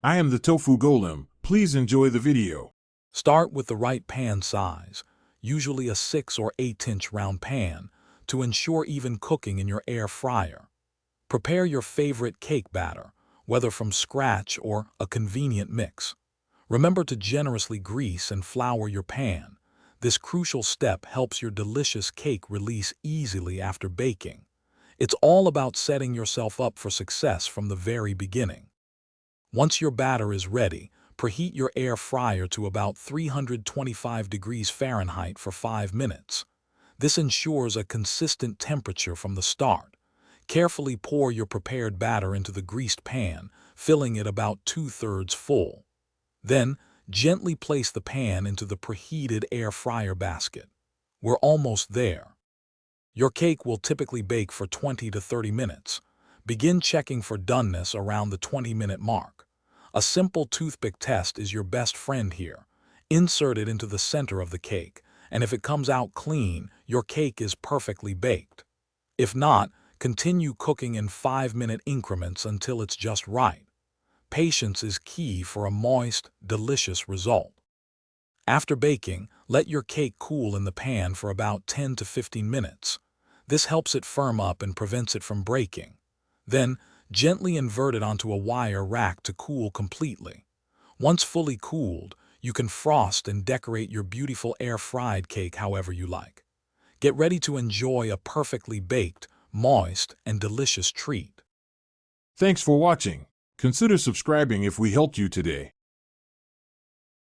I am the Tofu Golem. Please enjoy the video. Start with the right pan size, usually a 6 or 8-inch round pan, to ensure even cooking in your air fryer. Prepare your favorite cake batter, whether from scratch or a convenient mix. Remember to generously grease and flour your pan. This crucial step helps your delicious cake release easily after baking. It's all about setting yourself up for success from the very beginning. Once your batter is ready, preheat your air fryer to about 325 degrees Fahrenheit for 5 minutes. This ensures a consistent temperature from the start. Carefully pour your prepared batter into the greased pan, filling it about 2/3 full. Then, gently place the pan into the preheated air fryer basket. We're almost there. Your cake will typically bake for 20 to 30 minutes. Begin checking for doneness around the 20-minute mark. A simple toothpick test is your best friend here. Insert it into the center of the cake, and if it comes out clean, your cake is perfectly baked. If not, continue cooking in 5-minute increments until it's just right. Patience is key for a moist, delicious result. After baking, let your cake cool in the pan for about 10 to 15 minutes. This helps it firm up and prevents it from breaking. Then, gently invert it onto a wire rack to cool completely. Once fully cooled, you can frost and decorate your beautiful air-fried cake however you like. Get ready to enjoy a perfectly baked, moist, and delicious treat. Thanks for watching. Consider subscribing if we helped you today.